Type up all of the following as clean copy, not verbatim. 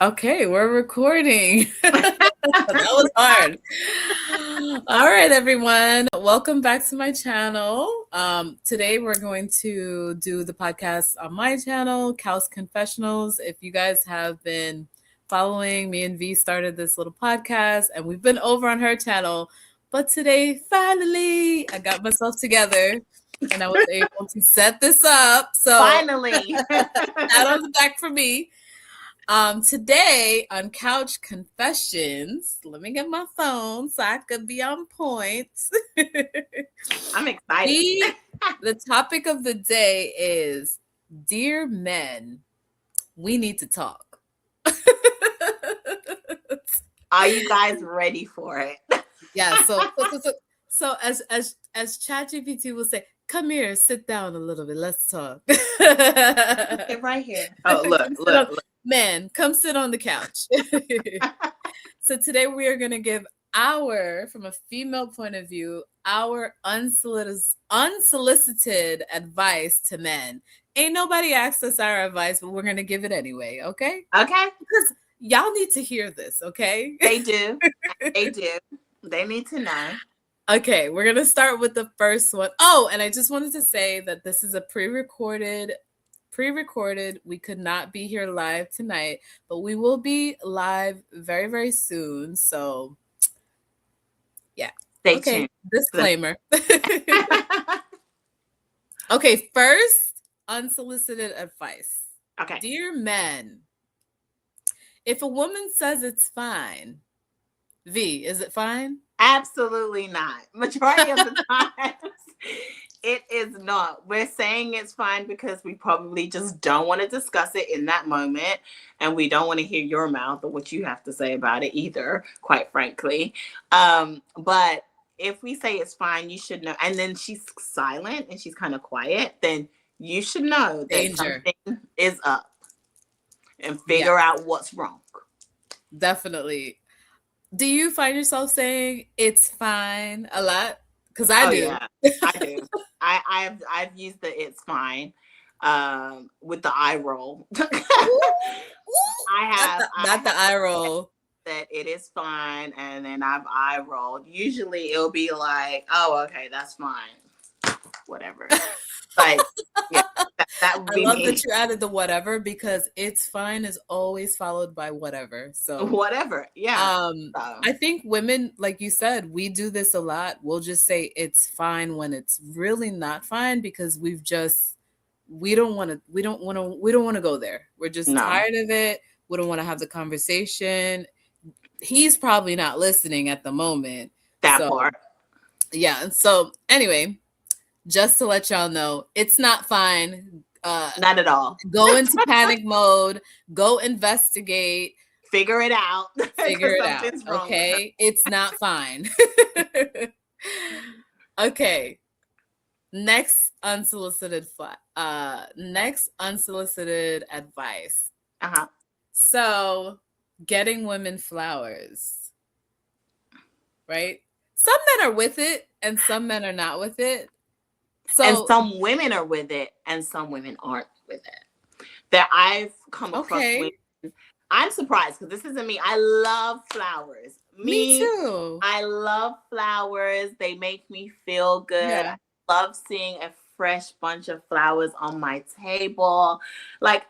Okay, we're recording. That was hard. All right, everyone. Welcome back to my channel. Today we're going to do the podcast on my channel, Kaus Confessionals. If you guys have been following, me and V started this little podcast and we've been over on her channel. But today, finally, I got myself together and I was able to set this up. So Finally. pat on the back for me. Today on Couch Confessions, let me get my phone so I could be on point. I'm excited. The topic of the day is, dear men, we need to talk. Are you guys ready for it? Yeah, so as ChatGPT will say, come here, sit down a little bit, let's talk. Sit right here. Oh, look. Man, come sit on the couch. So today we are going to give from a female point of view, our unsolicited advice to men. Ain't nobody asked us our advice, but we're going to give it anyway, okay? Okay. Because y'all need to hear this, okay? They do. They do. They need to know. Okay, we're going to start with the first one. Oh, and I just wanted to say that this is a pre-recorded. We could not be here live tonight, but we will be live very, very soon. So, yeah. Stay tuned. Disclaimer. Okay, first, unsolicited advice. Okay. Dear men, if a woman says it's fine, V, is it fine? Absolutely not. Majority of the times, it is not. We're saying it's fine because we probably just don't want to discuss it in that moment. And we don't want to hear your mouth or what you have to say about it either, quite frankly. But if we say it's fine, you should know. And then she's silent and she's kind of quiet, then you should know that something is up and figure out what's wrong. Definitely. Do you find yourself saying it's fine a lot? Because I do. Yeah, I do. I've used the it's fine with the eye roll. I have not the eye roll. That it is fine, and then I've eye rolled. Usually it'll be like, oh, okay, that's fine. Whatever. Like, yeah, that would be I love me. that you added the whatever, because it's fine is always followed by whatever. So whatever. Yeah. I think women, like you said, we do this a lot. We'll just say it's fine when it's really not fine, because we don't want to go there. We're just tired of it. We don't want to have the conversation. He's probably not listening at the moment. That part. Yeah. And so anyway, just to let y'all know, it's not fine. Not at all. Go into panic mode. Go investigate. Figure it out. Figure it out. Okay. It's not fine. Okay. Next unsolicited advice. So, getting women flowers. Right? Some men are with it and some men are not with it. So, and some women are with it and some women aren't with it. That I've come across women. I'm surprised because this isn't me. I love flowers. Me too. I love flowers. They make me feel good. Yeah. I love seeing a fresh bunch of flowers on my table. Like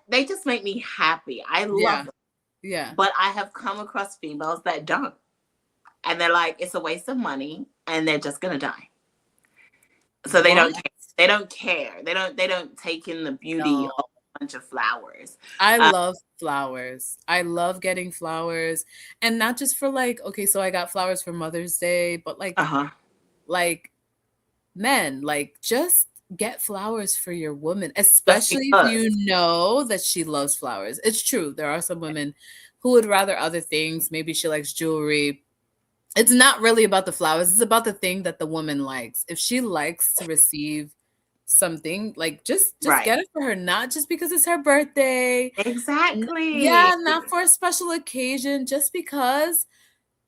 they just make me happy. I love them. Yeah. But I have come across females that don't. And they're like, it's a waste of money and they're just gonna die. So they don't care. They don't care. They don't take in the beauty of a bunch of flowers. I love flowers. I love getting flowers. And not just for like, okay, so I got flowers for Mother's Day, but like like men, like just get flowers for your woman, especially if you know that she loves flowers. It's true. There are some women who would rather other things. Maybe she likes jewelry. It's not really about the flowers. It's about the thing that the woman likes. If she likes to receive something, like just get it for her, not just because it's her birthday. Exactly. Yeah, not for a special occasion, just because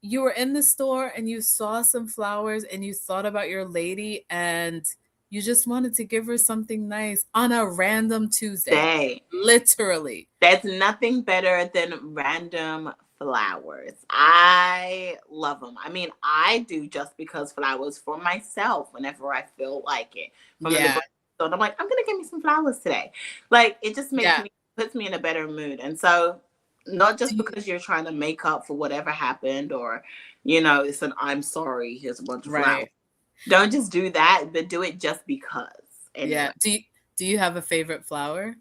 you were in the store and you saw some flowers and you thought about your lady and You just wanted to give her something nice on a random Tuesday. Day. Literally. There's nothing better than random flowers. I love them. I mean, I do just because flowers for myself whenever I feel like it. From the so I'm like, I'm gonna give me some flowers today. Like, it just makes me, puts me in a better mood. And so, not just because you're trying to make up for whatever happened, or it's an I'm sorry, here's a bunch of flowers. Don't just do that, but do it just because. Anyway. Yeah. Do you have a favorite flower,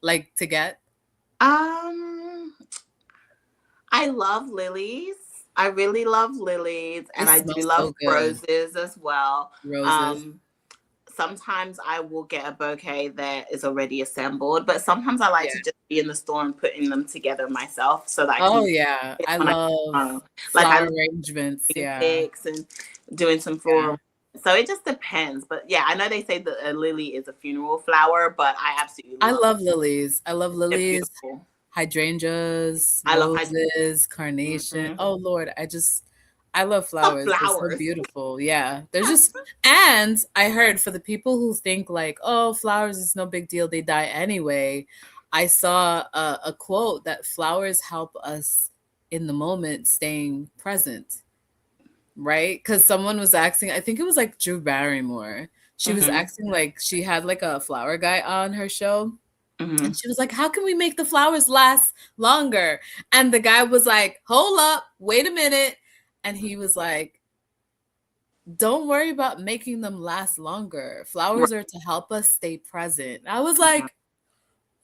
like, to get? I love lilies. I really love lilies, and I do love roses as well. Roses. Sometimes I will get a bouquet that is already assembled, but sometimes I like to just be in the store and putting them together myself, so that I love flower arrangements, picks and doing some floral. So it just depends, but yeah, I know they say that a lily is a funeral flower, but I absolutely love lilies. I love lilies, hydrangeas, roses, carnation. Oh Lord, I love flowers. They're so beautiful. Yeah. They're just, and I heard for the people who think like, oh, flowers is no big deal, they die anyway. I saw a quote that flowers help us in the moment staying present. Right? Because someone was asking, I think it was like Drew Barrymore. She was asking, like, she had like a flower guy on her show. And she was like, how can we make the flowers last longer? And the guy was like, hold up, wait a minute. And he was like, don't worry about making them last longer. Flowers are to help us stay present. I was like,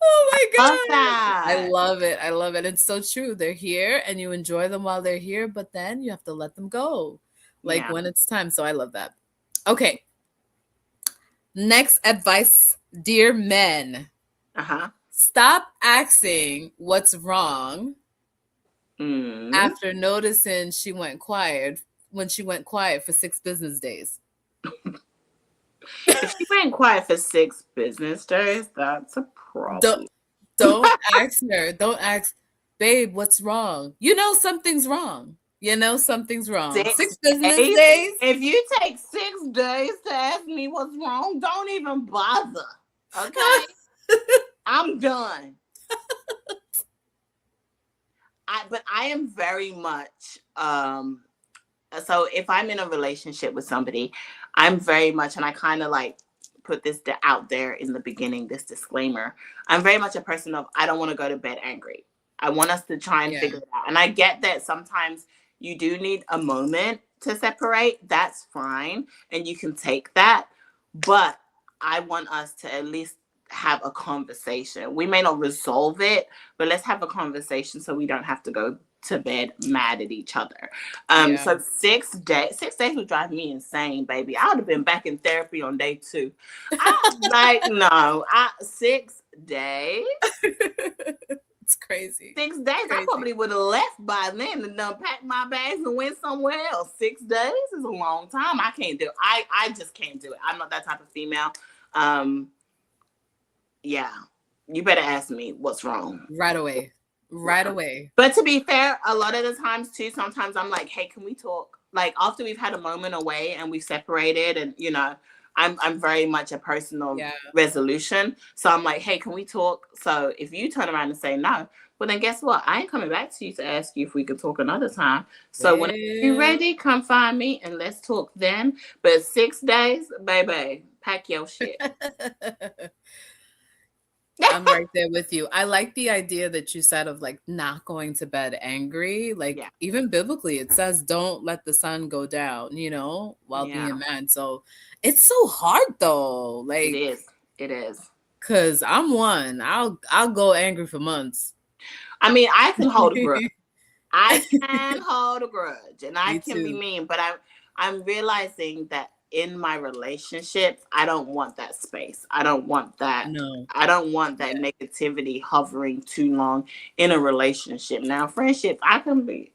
oh my God. I love it. I love it. It's so true. They're here and you enjoy them while they're here, but then you have to let them go. Like when it's time. So I love that. Okay. Next advice, dear men. Stop asking what's wrong after noticing she went quiet for 6 business days. If she went quiet for 6 business days, that's a problem. Don't ask her. Don't ask, babe, what's wrong? You know something's wrong. 6 business days? If you take 6 days to ask me what's wrong, don't even bother. Okay? I'm done. But I am very much so if I'm in a relationship with somebody, I'm very much, and I kind of like put this out there in the beginning, this disclaimer, I'm very much a person of, I don't want to go to bed angry. I want us to try and figure it out. And I get that sometimes you do need a moment to separate. That's fine. And you can take that. But I want us to at least have a conversation. We may not resolve it, but let's have a conversation so we don't have to go to bed mad at each other. So 6 days would drive me insane, baby. I would have been back in therapy on day 2. I was like, no, 6 days. It's crazy. 6 days. I probably would have left by then and done packed my bags and went somewhere else. 6 days is a long time. I can't do it. I just can't do it. I'm not that type of female. Yeah, you better ask me what's wrong. Right away. But to be fair, a lot of the times too, sometimes I'm like, hey, can we talk? Like after we've had a moment away and we've separated, and I'm very much a person of resolution. So I'm like, hey, can we talk? So if you turn around and say no, well then guess what? I ain't coming back to you to ask you if we can talk another time. So when you're ready, come find me and let's talk then. But 6 days, baby, pack your shit. I'm right there with you. I like the idea that you said of like not going to bed angry. Like even biblically, it says don't let the sun go down, while being mad. So it's so hard though. Like it is. Cause I'm one. I'll go angry for months. I mean, I can hold a grudge. And I can be mean, but I'm realizing that in my relationships, I don't want that space. I don't want that. No. I don't want that negativity hovering too long in a relationship. Now, friendship, I can be.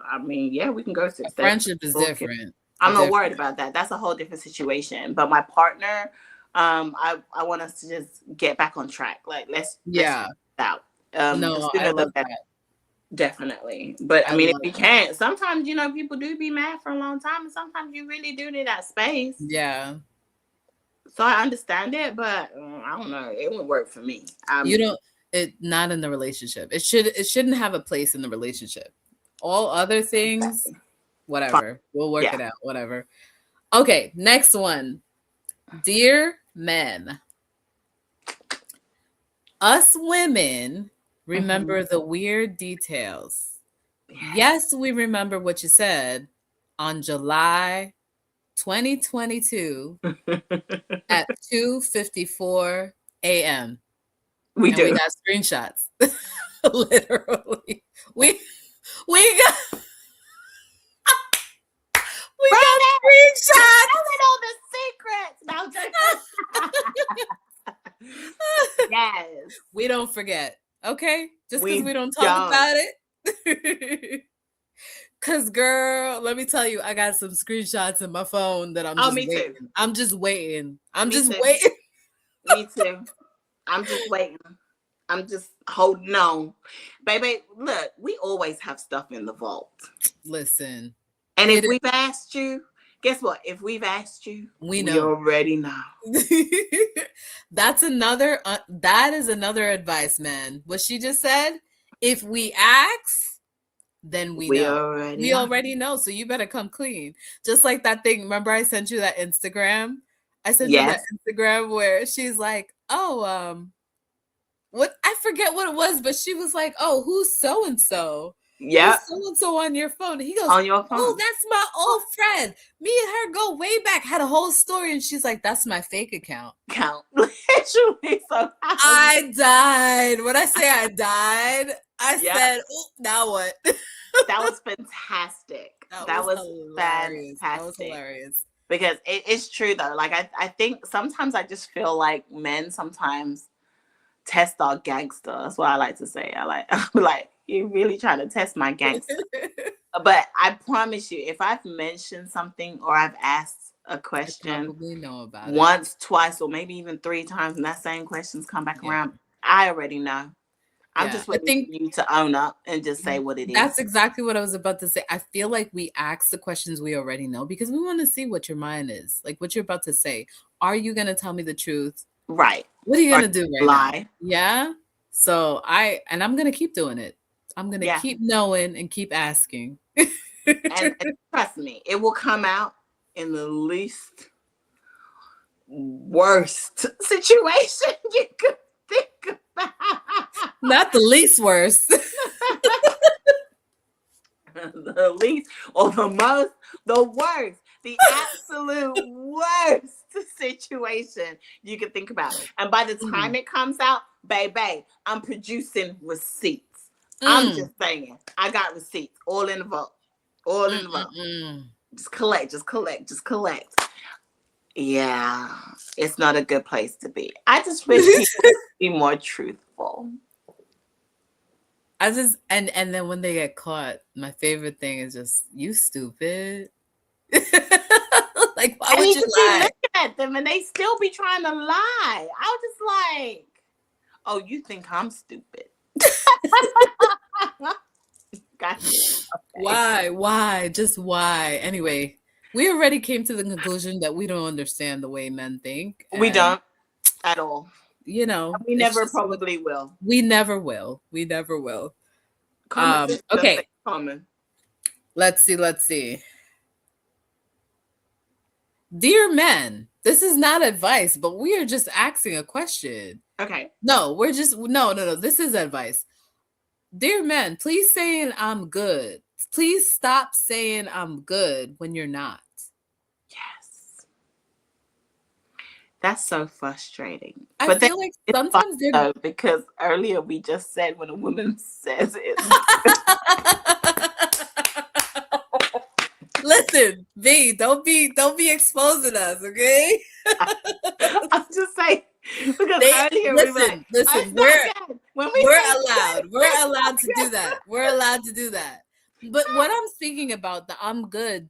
I mean, we can go 6 days. Friendship is different. I'm not worried about that. That's a whole different situation. But my partner, I want us to just get back on track. Like let's out. No, I love that. Definitely. But I mean, if you can't, sometimes, people do be mad for a long time, and sometimes you really do need that space. Yeah. So I understand it, but I don't know. It wouldn't work for me. You don't. It not in the relationship. It shouldn't have a place in the relationship. All other things, whatever. We'll work it out. Whatever. Okay, next one. Dear men, us women remember the weird details. Yes, we remember what you said on July 2022 at 2:54 a.m. We do. We got screenshots. Literally. We got screenshots. Telling all the secrets. No, yes. We don't forget. Okay? Just because we don't talk about it. Cause girl, let me tell you, I got some screenshots in my phone that I'm just waiting. Too. I'm just waiting. Me too. I'm just waiting. I'm just holding on. Baby, look, we always have stuff in the vault. Listen. And if we've asked you, guess what? If we've asked you, we know. We already know. That is another advice, man. What she just said, if we ask, then we know. We already know. So you better come clean. Just like that thing. Remember I sent you that Instagram? I sent you that Instagram where she's like, oh, what? I forget what it was, but she was like, oh, who's so-and-so? Yeah. So-and-so on your phone. He goes, on your phone. Oh, that's my old friend. Me and her go way back. Had a whole story. And she's like, that's my fake account. Literally. So I died. When I say I died, I said, now what? That was fantastic. That was fantastic. That was hilarious. Because it's true though. Like I think sometimes I just feel like men sometimes test our gangster. That's what I like to say. I'm like, you're really trying to test my gangster. But I promise you, if I've mentioned something or I've asked a question probably know about once, twice, or maybe even 3 times, and that same question's come back around, I already know. I'm just waiting for you to own up and just say what it is. That's exactly what I was about to say. I feel like we ask the questions we already know because we want to see what your mind is, like what you're about to say. Are you going to tell me the truth? Right. What are you going to do right now? Yeah. So I'm going to keep doing it. I'm going to keep knowing and keep asking. and trust me, it will come out in the least worst situation you could think about. Not the least worst. The least or the most, the worst, the absolute worst situation you could think about. And by the time it comes out, baby, I'm producing receipts. I'm just saying, I got receipts all in the vault. All in the vault. Just collect. Yeah, it's not a good place to be. I just wish people would be more truthful. And then when they get caught, my favorite thing is just, you stupid. Like, why would you lie? Looking at them and they still be trying to lie. I was just like, oh, you think I'm stupid? Gotcha. Okay. Why? Just why? Anyway, we already came to the conclusion that we don't understand the way men think. We don't at all. You know, we never probably will. We never will. Okay. Common. Let's see. Dear men, this is not advice, but we are just asking a question. Okay. No, we're just no. This is advice. Dear men, please saying I'm good. Please stop saying I'm good when you're not. Yes. That's so frustrating. I feel like sometimes they're because earlier we just said when a woman says it. Listen, V, don't be exposing us, okay? I'm just saying because earlier listen, we're allowed to do that. We're allowed to do that. But what I'm speaking about, the I'm good,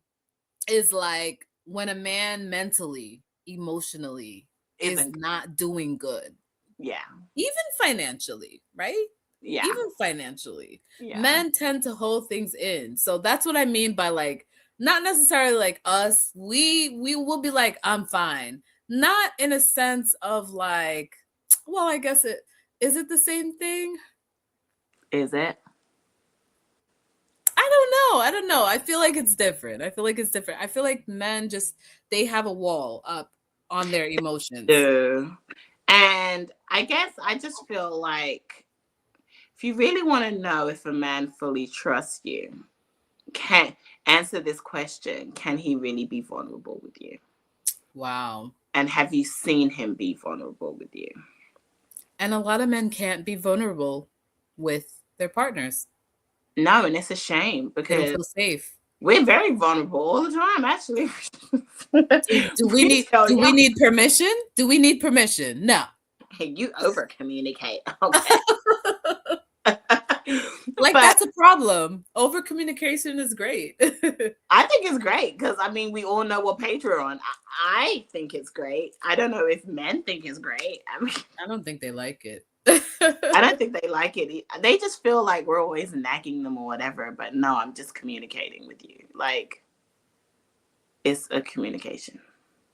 is like when a man mentally, emotionally is not doing good. Yeah. Even financially, right? Yeah. Even financially. Yeah. Men tend to hold things in. So that's what I mean by like, not necessarily like us. We will be like, I'm fine. Not in a sense of like, well, I guess is it the same thing? Is it? I don't know. I feel like it's different. I feel like men they have a wall up on their emotions. And I guess I just feel like if you really want to know if a man fully trusts you, can answer this question: can he really be vulnerable with you? Wow. And have you seen him be vulnerable with you? And a lot of men can't be vulnerable with their partners. No, and it's a shame because they don't feel safe. We're very vulnerable all the time, actually. Do we need permission? Do we need permission? No. Hey, you over communicate. Okay. Like, that's a problem. Over communication is great. I think it's great because we all know what page we're on. I think it's great. I don't know if men think it's great. I don't think they like it. I don't think they like it. They just feel like we're always nagging them or whatever. But no, I'm just communicating with you. Like, it's a communication.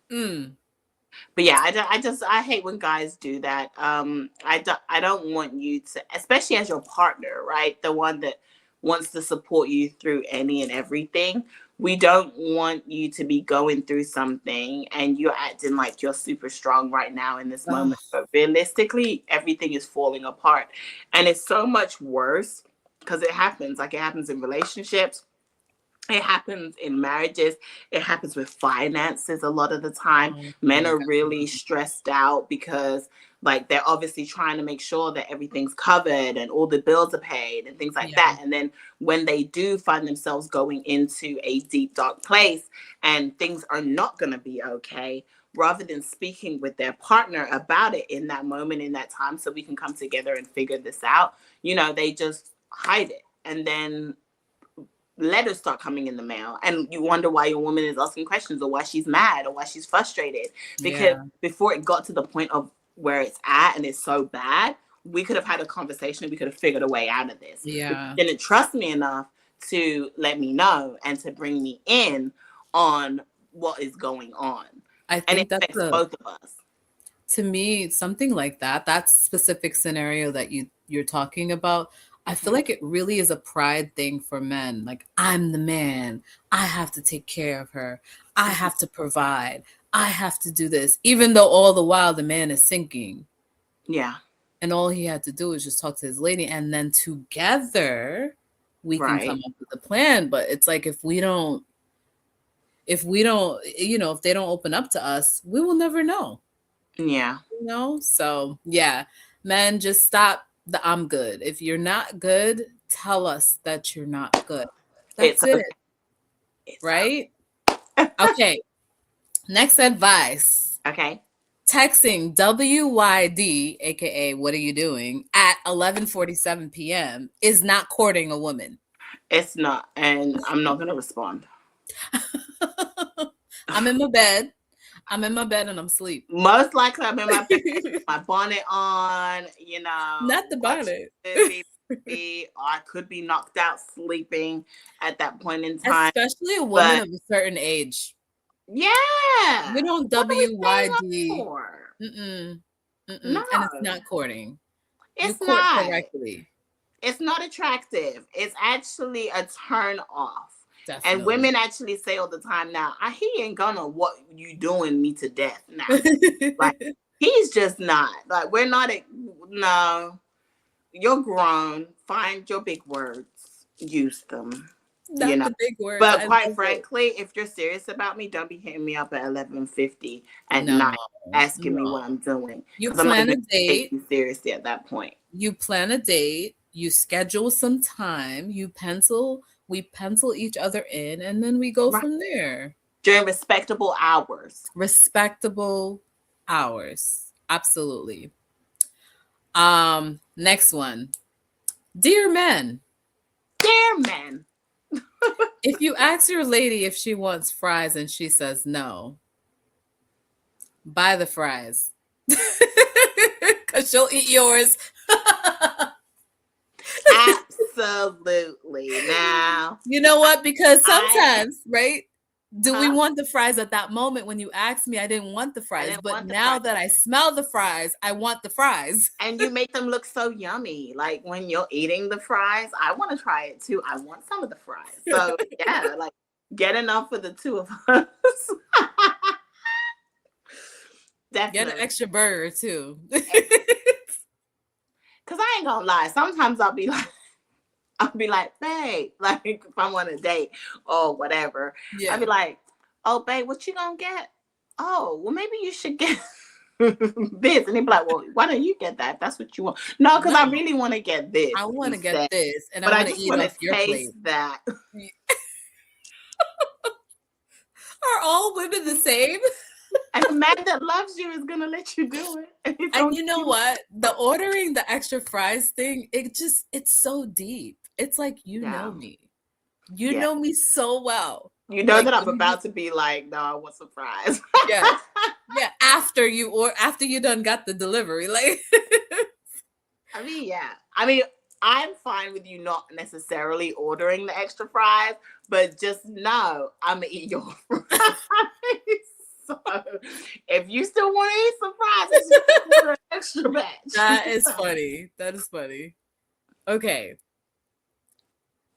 But yeah, I hate when guys do that. I don't want you to, especially as your partner, right? The one that wants to support you through any and everything. We don't want you to be going through something and you're acting like you're super strong right now in this moment. But realistically, everything is falling apart. And it's so much worse because it happens. Like, it happens in relationships. It happens in marriages. It happens with finances a lot of the time. Men are really stressed out because, like, they're obviously trying to make sure that everything's covered and all the bills are paid and things like that. And then when they do find themselves going into a deep, dark place and things are not going to be okay, rather than speaking with their partner about it in that moment, in that time, so we can come together and figure this out, they just hide it. And then letters start coming in the mail and you wonder why your woman is asking questions or why she's mad or why she's frustrated, because before it got to the point of where it's at and it's so bad, we could have had a conversation. We could have figured a way out of this. But didn't trust me enough to let me know and to bring me in on what is going on. I think and it affects both of us. To me, something like that specific scenario that you're talking about, I feel like it really is a pride thing for men. Like, I'm the man. I have to take care of her. I have to provide. I have to do this. Even though all the while the man is sinking. Yeah. And all he had to do was just talk to his lady. And then together we can come up with a plan. But it's like, if they don't open up to us, we will never know. Yeah. So yeah, men, just stop the I'm good. If you're not good, tell us that you're not good. That's it. Right? Okay. Next advice. Okay. Texting WYD, aka what are you doing, at 11:47 p.m. is not courting a woman. It's not, and I'm not gonna respond. I'm in my bed and I'm asleep. Most likely I'm in my bed, my bonnet on, Not the bonnet. I could be knocked out sleeping at that point in time. Especially a woman of a certain age. Yeah. We don't WYD. No. And it's not courting. It's you court not. correctly. It's not attractive. It's actually a turn off. Definitely. And women actually say all the time now, he ain't gonna what you doing me to death now. Like, he's just not. Like, we're not no. You're grown. Find your big words. Use them. Not the big words. But quite frankly, if you're serious about me, don't be hitting me up at 11:50 at night asking me what I'm doing. You plan a date. Take you seriously at that point. You plan a date. You schedule some time. We pencil each other in, and then we go from there. During respectable hours. Absolutely. Next one. Dear men. If you ask your lady if she wants fries and she says no, buy the fries. Because she'll eat yours. Absolutely. Now, you know what? Because sometimes, right? Do we want the fries at that moment when you asked me? I didn't want the fries, but now that I smell the fries, I want the fries. And you make them look so yummy. Like when you're eating the fries, I want to try it too. I want some of the fries. So yeah, like get enough for the two of us. Definitely. Get an extra burger too. Cause I ain't gonna lie. Sometimes I'll be like, babe, like if I'm on a date or whatever, I'll be like, oh, babe, what you gonna get? Oh, well, maybe you should get this. And he'd be like, well, why don't you get that? That's what you want. No, because I really want to get this. I want to get this. And I want to eat off your plate. That. Are all women the same? And a man that loves you is gonna let you do it. And you know what? The ordering the extra fries thing, it's so deep. It's like you know me. You know me so well. You know that I'm about to be like, no, I want some fries. Yeah. Yeah. After you done got the delivery. Like I mean, yeah. I mean, I'm fine with you not necessarily ordering the extra fries, but just know I'm gonna eat your fries. So if you still want to eat some fries, it's just an extra batch. That is funny. That is funny. Okay.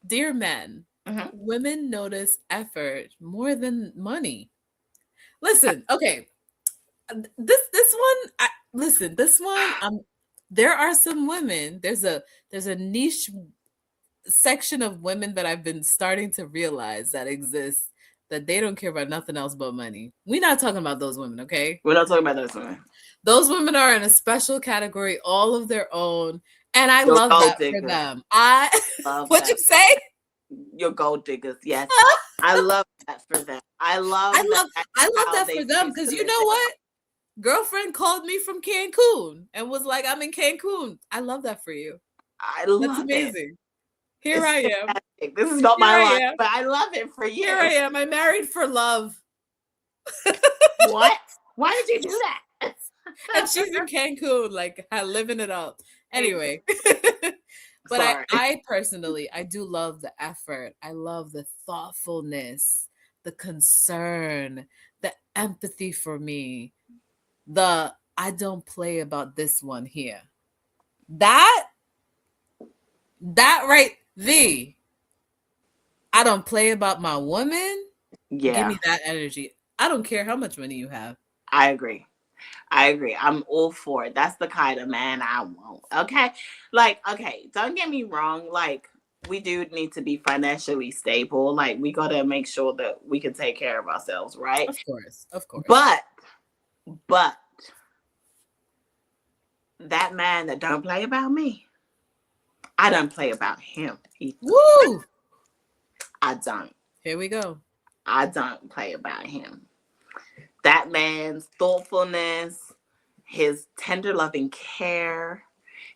Dear men, women notice effort more than money. Listen, okay. This one, there are some women, there's a niche section of women that I've been starting to realize that exists, that they don't care about nothing else but money. We're not talking about those women, okay? We're not talking about those women. Those women are in a special category all of their own, and I love that for them. What'd you say? You're gold diggers, yes. I love that for them. I love that for them, because you know what? Girlfriend called me from Cancun and was like, I'm in Cancun. I love that for you. That's amazing. Here I am. Fantastic. This is not my life, but I love it for you. Here I am. I married for love. What? Why did you do that? And she's in Cancun, like living it up. Anyway. But I personally, I do love the effort. I love the thoughtfulness, the concern, the empathy for me. I don't play about this one here. That right I don't play about my woman. Yeah. Give me that energy. I don't care how much money you have. I agree. I'm all for it. That's the kind of man I want. Okay. Like, okay, don't get me wrong. Like, we do need to be financially stable. Like, we got to make sure that we can take care of ourselves, right? Of course. But that man that don't play about me, I don't play about him either. Woo! I don't. Here we go. I don't play about him. That man's thoughtfulness, his tender loving care,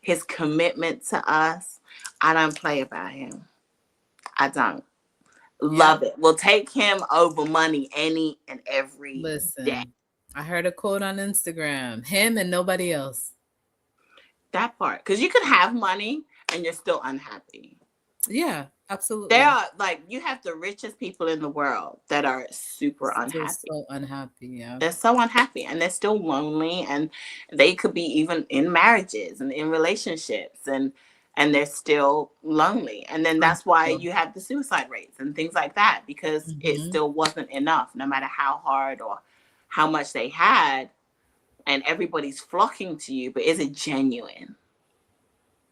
his commitment to us, I don't play about him. I don't. Love it. We'll take him over money any and every day. I heard a quote on Instagram, him and nobody else. That part. Because you could have money and you're still unhappy. Yeah, absolutely. They are, like, you have the richest people in the world that are super unhappy. They're so unhappy, yeah. They're so unhappy and they're still lonely, and they could be even in marriages and in relationships and they're still lonely. And then that's why you have the suicide rates and things like that, because it still wasn't enough, no matter how hard or how much they had, and everybody's flocking to you, but is it genuine?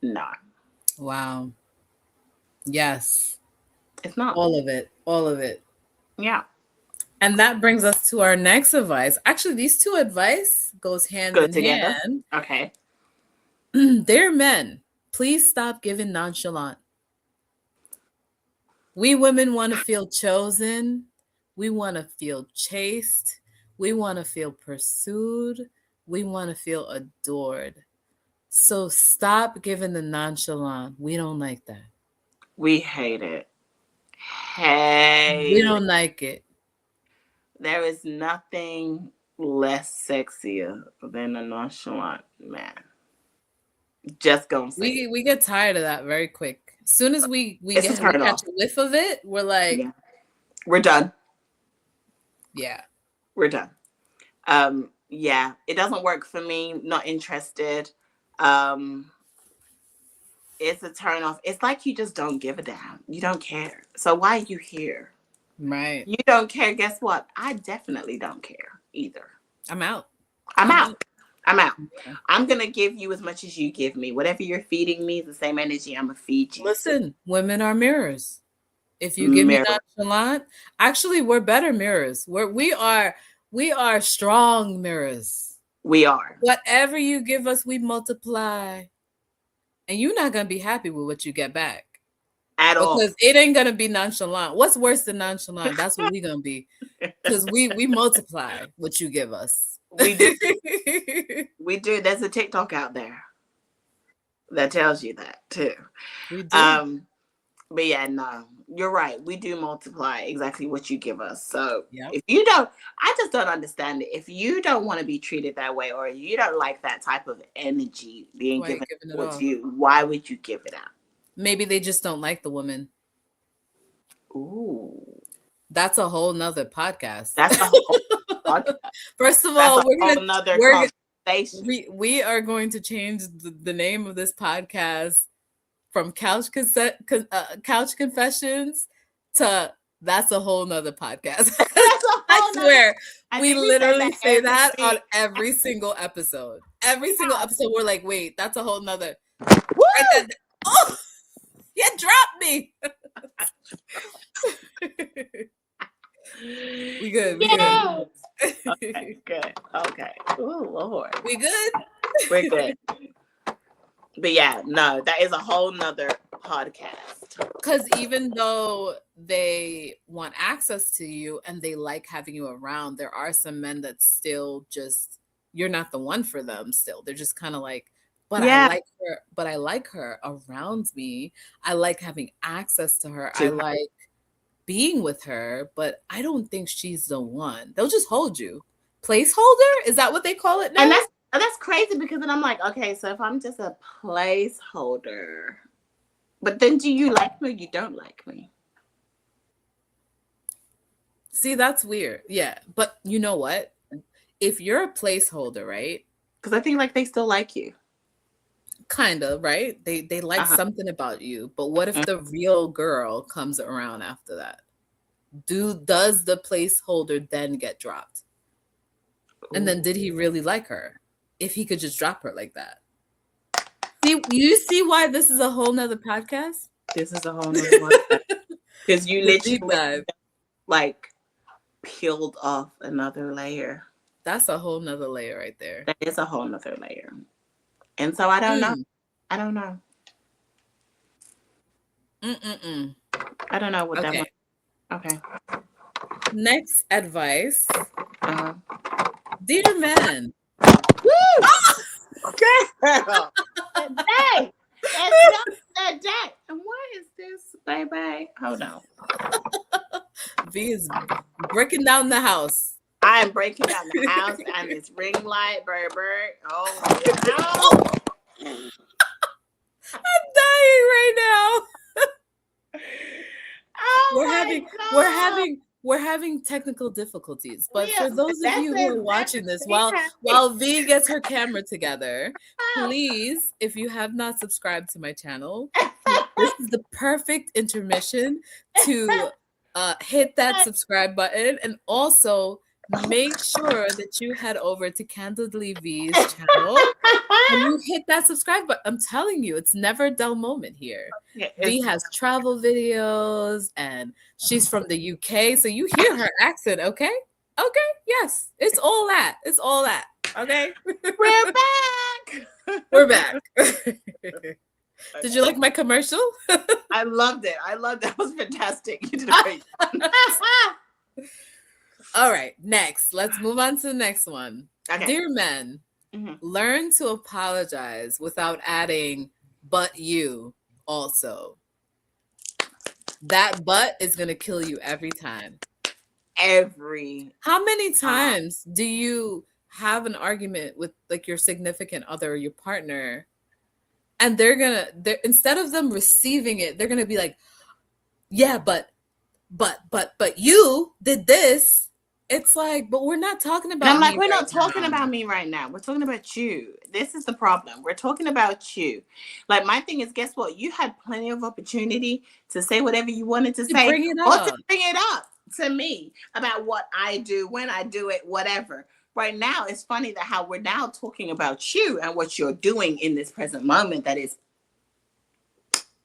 No. Wow. Yes. It's not. All of it. Yeah. And that brings us to our next advice. Actually, these two advice goes hand in hand. Okay. Dear men, please stop giving nonchalant. We women want to feel chosen. We want to feel chased. We want to feel pursued. We want to feel adored. So stop giving the nonchalant. We don't like that. We hate it. We don't like it. There is nothing less sexier than a nonchalant man. Just gonna say we get tired of that very quick. As soon as we catch a whiff of it, we're like, we're done. Yeah. We're done. Yeah, it doesn't work for me. Not interested. It's a turn off. It's like you just don't give a damn. You don't care. So why are you here? Right. You don't care. Guess what? I definitely don't care either. I'm out. I'm out. I'm out. Yeah. I'm going to give you as much as you give me. Whatever you're feeding me is the same energy I'm going to feed you. Listen, women are mirrors. If you give me nonchalant, actually, we're better mirrors. We are strong mirrors. We are. Whatever you give us, we multiply. And you're not going to be happy with what you get back. At all. Because it ain't going to be nonchalant. What's worse than nonchalant? That's what we're going to be. Because we multiply what you give us. We do. We do. There's a TikTok out there that tells you that too. We do. But yeah, no, you're right. We do multiply exactly what you give us. So if you don't, I just don't understand it. If you don't want to be treated that way, or you don't like that type of energy being given towards you, why would you give it out? Maybe they just don't like the woman. Ooh. That's a whole nother podcast. That's a whole podcast. First of all, we are going to change the name of this podcast from Couch Confessions to That's a Whole Nother Podcast. I swear, we literally say that on every single episode. Every single episode, we're like, wait, that's a whole nother. Oh, you dropped me. We good. We good. Okay, good. Okay. Oh, Lord. We good? We're good. But yeah, no, that is a whole nother podcast. Because even though they want access to you and they like having you around, there are some men that still just, you're not the one for them still. They're just kind of like, I like her around me. I like having access to her. I like being with her, but I don't think she's the one. They'll just hold you. Placeholder? Is that what they call it now? And that's crazy, because then I'm like, okay, so if I'm just a placeholder, but then do you like me or you don't like me? See, that's weird. Yeah. But you know what? If you're a placeholder, right? Because I think like they still like you. Kind of, right? They like something about you. But what if the real girl comes around after that? Does the placeholder then get dropped? And then did he really like her? If he could just drop her like that. You see why this is a whole nother podcast? This is a whole nother podcast. Because you literally like peeled off another layer. That's a whole nother layer right there. That is a whole nother layer. And so I don't know. I don't know. I don't know what that was. Okay. Next advice. Dear man. Woo! Girl. That day. And what is this, baby? Hold on. V is breaking down the house. I am breaking down the house and this ring light, baby. Oh, no. I'm dying right now. We're having technical difficulties, but for those of you who are watching this while V gets her camera together, please, if you have not subscribed to my channel, this is the perfect intermission to hit that subscribe button, and also make sure that you head over to Candidly V's channel and you hit that subscribe button. I'm telling you, it's never a dull moment here. V has travel videos and she's from the UK, so you hear her accent, okay? Okay, yes, it's all that. It's all that, okay? We're back. We're back. Did you like my commercial? I loved it. It was fantastic. You did a great job. All right, next. Let's move on to the next one. Okay. Dear men, learn to apologize without adding "but you" also. That "but" is going to kill you every time. How many times do you have an argument with like your significant other or your partner, and they're instead of them receiving it, they're going to be like, yeah, but you did this. It's like, but we're not talking And I'm about like, me we're right not talking now. about me right now. We're talking about you. This is the problem. We're talking about you. Like, my thing is, guess what? You had plenty of opportunity to say whatever you wanted to To say bring it or to up. bring it up to me about what I do, when I do it, whatever. Right now, it's funny that how we're now talking about you and what you're doing in this present moment that is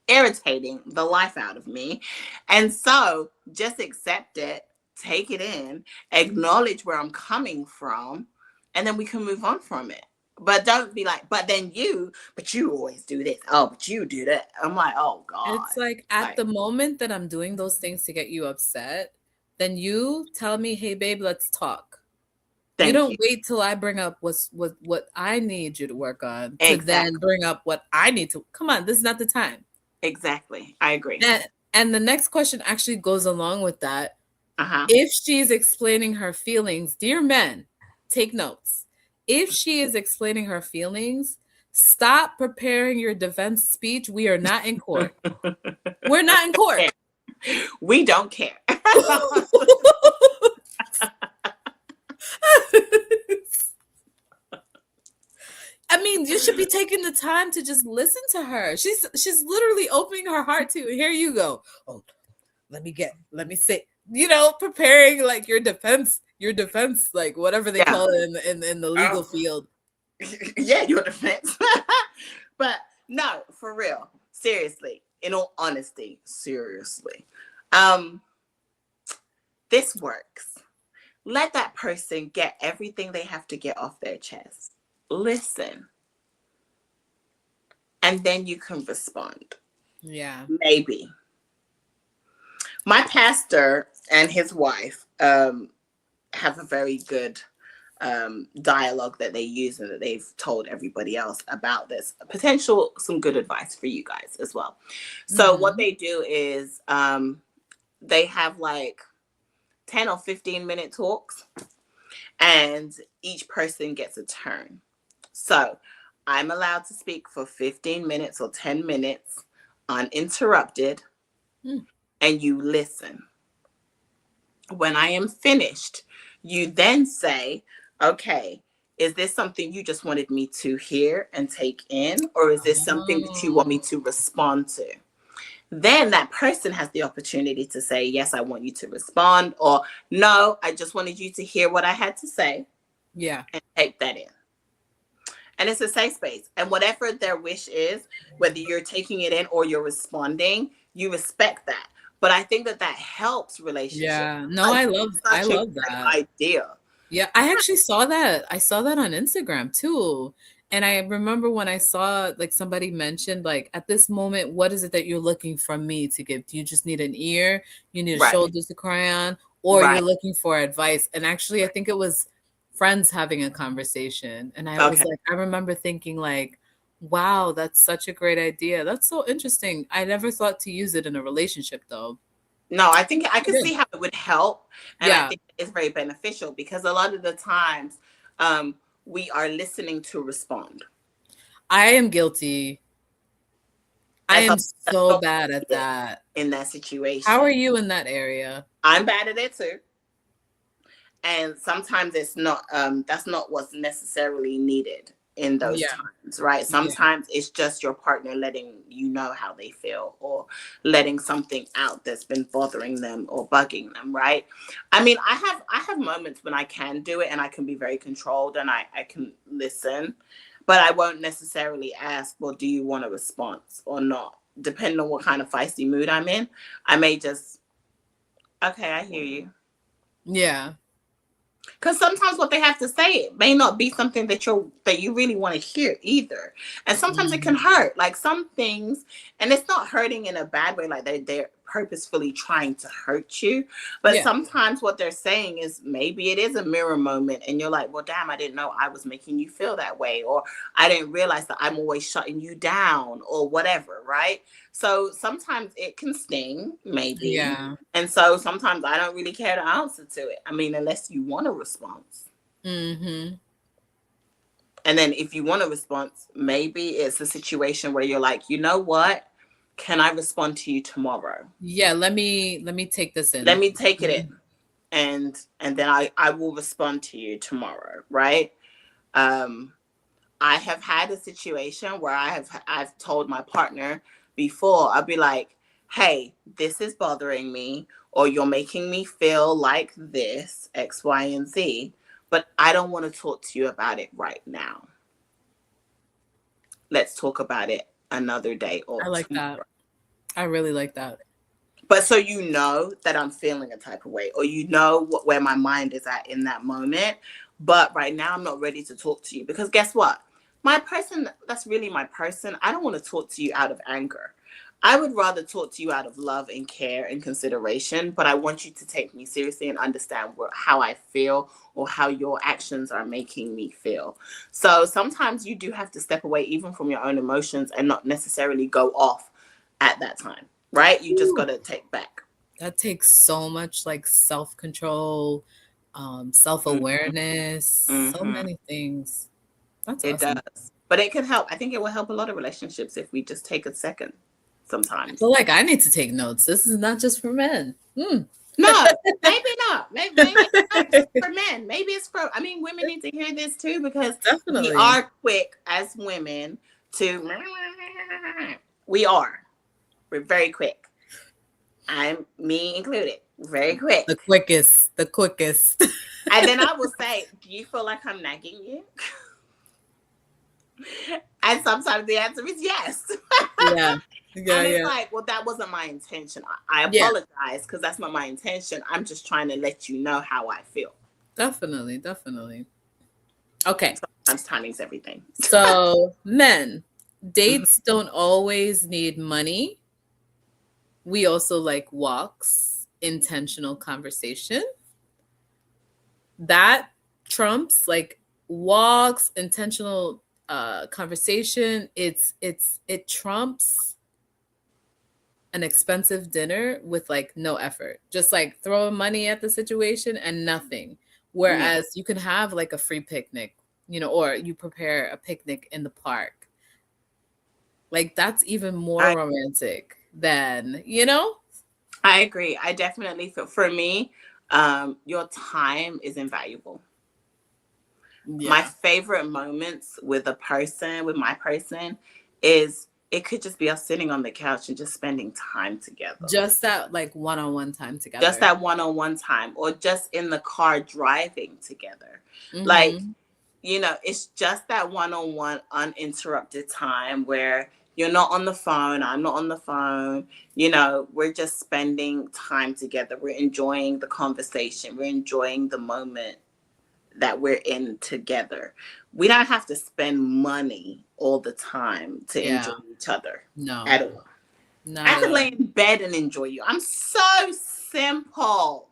irritating the life out of me. And so just accept it, take it in, acknowledge where I'm coming from, and then we can move on from it. But don't be like, but you always do this. Oh, but you do that. I'm like, oh God. It's like at Like, the moment that I'm doing those things to get you upset, then you tell me, "Hey babe, let's talk." You thank you. don't wait till I bring up what I need you to work on to then Exactly. bring up what I need to. Come on, this is not the time. Exactly. I agree. And the next question actually goes along with that. Uh-huh. If she's explaining her feelings, dear men, take notes. If she is explaining her feelings, stop preparing your defense speech. We are not in court. We're not in court. We don't care. I mean, you should be taking the time to just listen to her. She's literally opening her heart to you. Here you go. Oh, let me say, preparing like your defense, like whatever they call it in the legal field. Yeah, your defense. But no, for real. Seriously. In all honesty, seriously. This works. Let that person get everything they have to get off their chest. Listen. And then you can respond. Yeah. Maybe. My pastor and his wife have a very good dialogue that they use and that they've told everybody else about this. Some good advice for you guys as well. So what they do is they have like 10 or 15-minute talks, and each person gets a turn. So I'm allowed to speak for 15 minutes or 10 minutes uninterrupted, and you listen. When I am finished, you then say, okay, is this something you just wanted me to hear and take in, or is this something that you want me to respond to? Then that person has the opportunity to say, yes, I want you to respond, or no, I just wanted you to hear what I had to say. Yeah. And take that in. And it's a safe space. And whatever their wish is, whether you're taking it in or you're responding, you respect that. But I think that helps relationships. Yeah. No, I love that idea. Yeah, I actually saw that. I saw that on Instagram too. And I remember when I saw like somebody mentioned like at this moment, what is it that you're looking from me to give? Do you just need an ear? You need shoulders to cry on, or you're looking for advice? And actually, I think it was friends having a conversation. And I was like, I remember thinking like, wow, that's such a great idea. That's so interesting. I never thought to use it in a relationship though. No, I think I could see how it would help. And I think it's very beneficial because a lot of the times we are listening to respond. I am guilty. I am so bad at that. In that situation. How are you in that area? I'm bad at it too. And sometimes it's not, that's not what's necessarily needed in those times, right? Sometimes it's just your partner letting you know how they feel or letting something out that's been bothering them or bugging them, right? I mean, I have moments when I can do it and I can be very controlled and I can listen, but I won't necessarily ask, well, do you want a response or not? Depending on what kind of feisty mood I'm in, I may just, okay, I hear you. Yeah. Because sometimes what they have to say it may not be something that you really want to hear either. And sometimes it can hurt. Like some things, and it's not hurting in a bad way, like they're purposefully trying to hurt you. But sometimes what they're saying is maybe it is a mirror moment. And you're like, well, damn, I didn't know I was making you feel that way. Or I didn't realize that I'm always shutting you down or whatever, right? So sometimes it can sting, maybe. Yeah. And so sometimes I don't really care to answer to it. I mean, unless you want a response. Mm-hmm. And then if you want a response, maybe it's a situation where you're like, you know what? Can I respond to you tomorrow? Yeah, let me take this in. Let me take it in. and then I will respond to you tomorrow, right? I have had a situation where I've told my partner before, I'll be like, hey, this is bothering me, or you're making me feel like this, X, Y, and Z, but I don't want to talk to you about it right now. Let's talk about it another day or I like tomorrow. that. I really like that. But so you know that I'm feeling a type of way, or you know where my mind is at in that moment. But right now I'm not ready to talk to you, because guess what? My person, that's really my person. I don't want to talk to you out of anger. I would rather talk to you out of love and care and consideration, but I want you to take me seriously and understand how I feel, or how your actions are making me feel. So sometimes you do have to step away even from your own emotions and not necessarily go off at that time, right? You just got to take back. That takes so much like self-control, self-awareness, so many things. That's It awesome. does. But it can help. I think it will help a lot of relationships if we just take a second sometimes. I feel like I need to take notes. This is not just for men. No, maybe not. Maybe it's not just for men. Maybe it's for, I mean, women need to hear this too, because Definitely. we are quick as women to, we're very quick. Me included, very quick. The quickest. And then I will say, do you feel like I'm nagging you? And sometimes the answer is yes. Yeah. And it's like, well, that wasn't my intention. I apologize, because that's not my intention. I'm just trying to let you know how I feel. Definitely. Okay. Sometimes timing's everything. So men, dates don't always need money. We also like walks, intentional conversation. That trumps like walks, intentional conversation. It trumps an expensive dinner with like no effort, just like throwing money at the situation and nothing. Whereas you can have like a free picnic, or you prepare a picnic in the park. Like that's even more romantic than, I agree. I definitely feel, for me, your time is invaluable. Yeah. My favorite moments with my person, is it could just be us sitting on the couch and just spending time together. Just that like one-on-one time together. Just that one-on-one time, or just in the car driving together. Like, it's just that one-on-one uninterrupted time where you're not on the phone, I'm not on the phone. We're just spending time together. We're enjoying the conversation. We're enjoying the moment that we're in together. We don't have to spend money all the time to enjoy each other. No. At all. I could lay in bed and enjoy you. I'm so simple.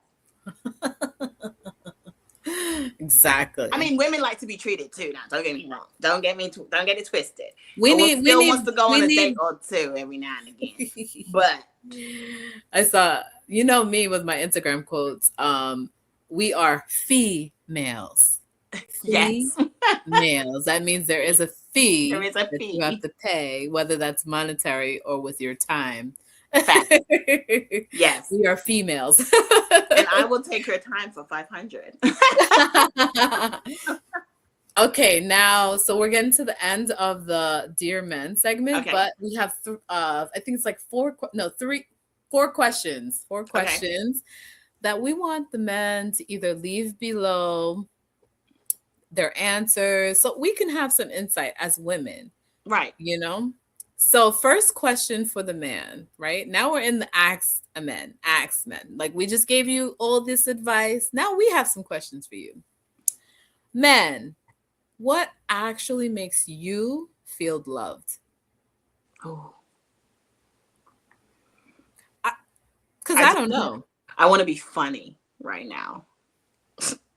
Exactly. I mean, women like to be treated too. Now, don't get me wrong. Don't get it twisted. We wants to go on a date or two every now and again. But I saw, me with my Instagram quotes. We are females. Yes. Males. That means there is a fee. There is a fee you have to pay, whether that's monetary or with your time. Yes. We are females. And I will take your time for 500. Okay, now, so we're getting to the end of the Dear Men segment, but we have, I think it's like four questions. Four questions that we want the men to either leave below their answers so we can have some insight as women. Right. So first question for the man, right? Now we're in the ask men. Like we just gave you all this advice. Now we have some questions for you. Men, what actually makes you feel loved? Oh. Because I don't know. I want to be funny right now.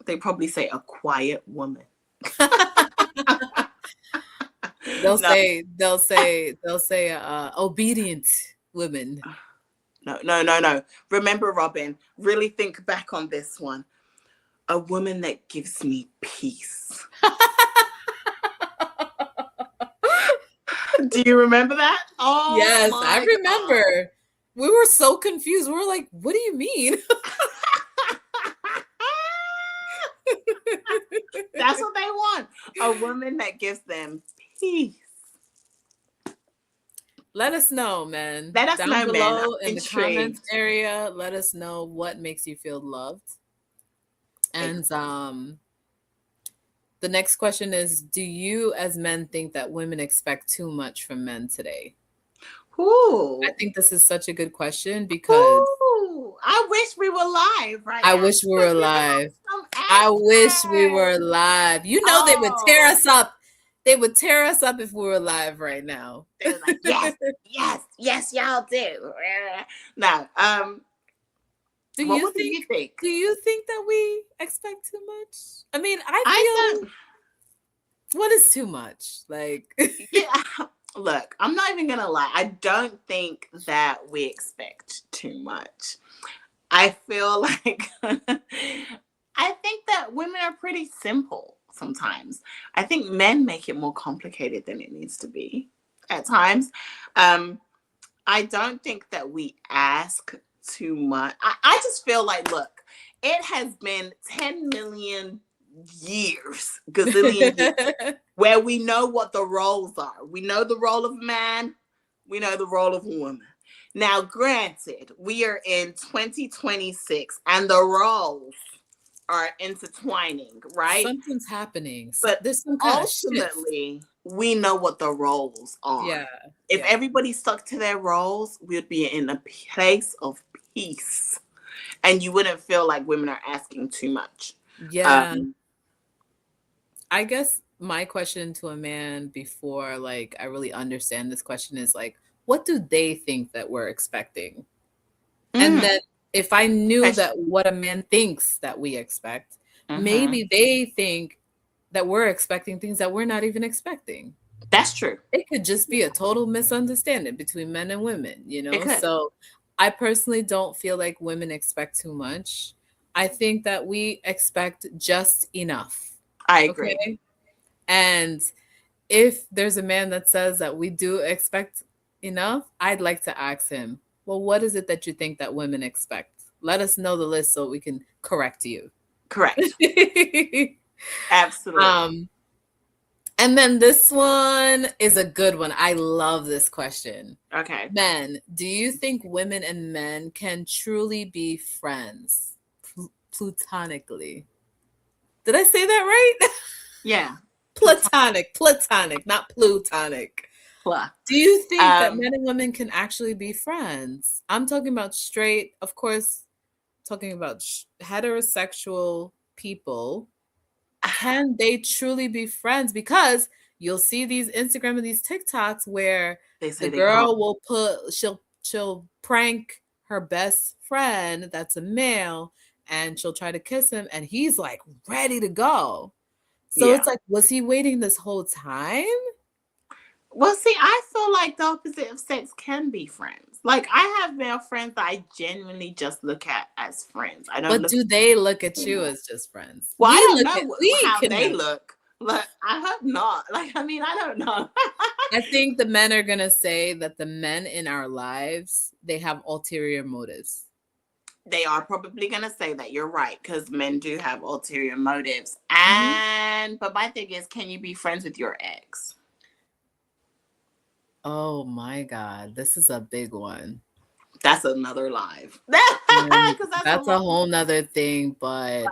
They probably say a quiet woman. They'll say obedient women. No. Remember, Robin, really think back on this one. A woman that gives me peace. Do you remember that? Oh, yes, I remember. God. We were so confused. We were like, what do you mean? That's what they want. A woman that gives them peace. Let us know, man. Let us down know, below man. in the comments area. Let us know what makes you feel loved. And the next question is, do you as men think that women expect too much from men today? Ooh. I think this is such a good question because I wish we were live right I now. wish we were live. I wish we were live. You know, they would tear us up. They would tear us up if we were live right now. They were like, yes, y'all do. No, do you think? Do you think that we expect too much? I mean, I feel. What is too much? Like, yeah. Look, I'm not even gonna lie. I don't think that we expect too much. I feel like I think that women are pretty simple sometimes. I think men make it more complicated than it needs to be at times. I don't think that we ask too much. I just feel like, look, it has been 10 million years, gazillion years, where we know what the roles are. We know the role of a man. We know the role of a woman. Now, granted, we are in 2026 and the roles are intertwining, right? Something's happening. But there's some kind ultimately, we know what the roles are. Yeah. If everybody stuck to their roles, we'd be in a place of peace. And you wouldn't feel like women are asking too much. Yeah. I guess my question to a man before, like, I really understand this question is like, what do they think that we're expecting? And then if I knew that what a man thinks that we expect, maybe they think that we're expecting things that we're not even expecting. That's true. It could just be a total misunderstanding between men and women, you know? So I personally don't feel like women expect too much. I think that we expect just enough. I agree. Okay? And if there's a man that says that we do expect enough, I'd like to ask him, well, what is it that you think that women expect? Let us know the list so we can correct you. Correct. Absolutely. And then this one is a good one. I love this question. Okay. Men, do you think women and men can truly be friends platonically? Did I say that right? Yeah. Platonic, not plutonic. Do you think that men and women can actually be friends? I'm talking about straight, of course, talking about heterosexual people. Can they truly be friends? Because you'll see these Instagram and these TikToks where the girl will she'll prank her best friend that's a male and she'll try to kiss him and he's like ready to go. So it's like, was he waiting this whole time? Well, see, I feel like the opposite of sex can be friends. Like, I have male friends that I genuinely just look at as friends. I don't. But do they look at you as just friends? Well, I don't know how they look. Like, I hope not. Like, I mean, I don't know. I think the men are gonna say that the men in our lives, they have ulterior motives. They are probably gonna say that. You're right, because men do have ulterior motives. And but my thing is, can you be friends with your ex? Oh my God, this is a big one. That's another live. That's a whole nother thing, but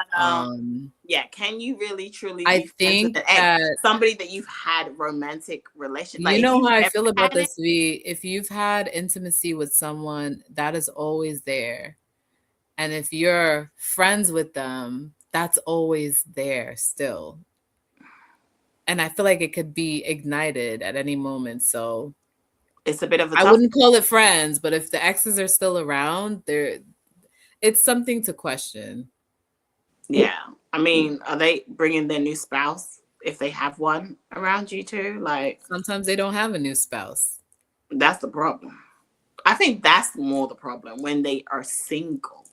yeah, can you really truly be friends with that somebody that you've had romantic relations? You know how I feel about this, V. If you've had intimacy with someone, that is always there. And if you're friends with them, that's always there still. And I feel like it could be ignited at any moment. So it's a bit of a I wouldn't call it friends, but if the exes are still around, it's something to question. Yeah. I mean, are they bringing their new spouse if they have one around you too? Like, sometimes they don't have a new spouse. That's the problem. I think that's more the problem when they are single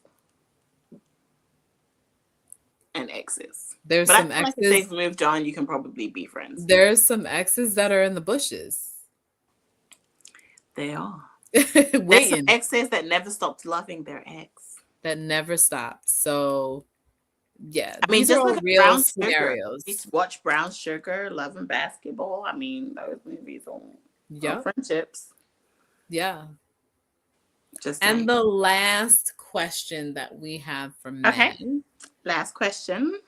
and exes. There's some exes. Like if they've moved on, you can probably be friends. There's some exes that are in the bushes. They are. Waiting. There's some exes that never stopped loving their ex. That never stopped. So Yeah, I mean, these are just all look at real Brown Sugar. You scenarios. watch Brown Sugar, Love and Basketball. I mean, those movies are Yep. friendships. Yeah. Just saying. And the last question that we have for Okay. men. Last question.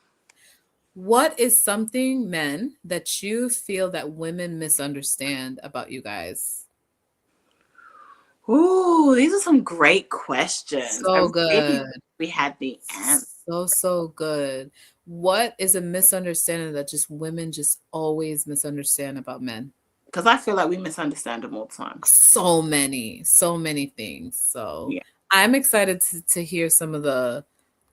What is something, men, that you feel that women misunderstand about you guys? Ooh, these are some great questions. I So really good. wish we had the answer. So good. What is a misunderstanding that just women just always misunderstand about men? Because I feel like we misunderstand them all the time. So many things. So Yeah. I'm excited to hear some of the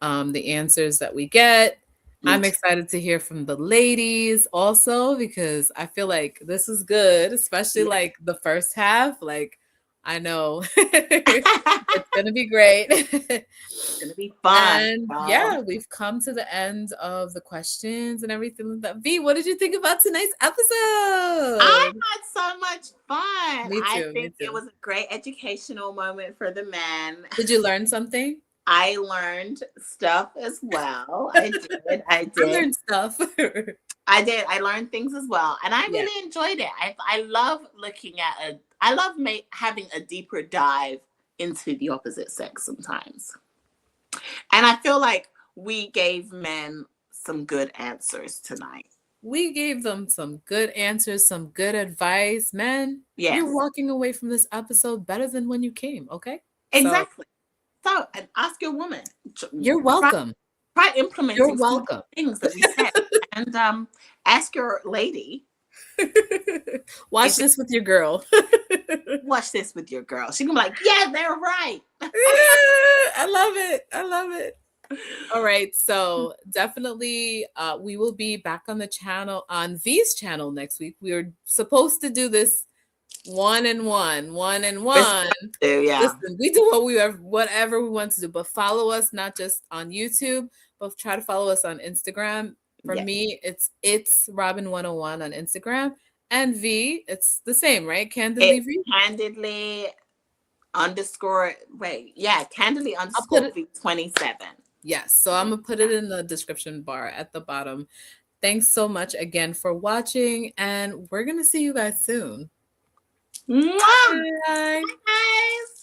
answers that we get. I'm excited to hear from the ladies also, because I feel like this is good, especially like the first half. Like, I know it's gonna be great. It's gonna be fun. And yeah, we've come to the end of the questions and everything like that. V, what did you think about tonight's episode? I had so much fun. Me I too. think it was a great educational moment for the men. Did you learn something? I learned stuff as well. I did. I learned stuff. I did. I learned things as well, and I really enjoyed it. I love looking at I love having a deeper dive into the opposite sex sometimes, and I feel like we gave men some good answers tonight. We gave them some good answers, some good advice. Man, you're walking away from this episode better than when you came, okay? Exactly. So, and ask your woman. You're welcome. Try implementing You're welcome. things that we said. And ask your lady. Watch this with your girl. Watch this with your girl. She can be like, yeah, they're right. I love it. I love it. All right. So definitely we will be back on the channel, on V's channel next week. We were supposed to do this one and one. Yeah. Listen, we do whatever we want to do, but follow us not just on YouTube, but try to follow us on Instagram. For me, it's Robin101 on Instagram, and V, it's the same, right? Candidly V. Candidly V27. Yes, so I'm gonna put it in the description bar at the bottom. Thanks so much again for watching, and we're gonna see you guys soon. Mwah! Bye. Bye, guys.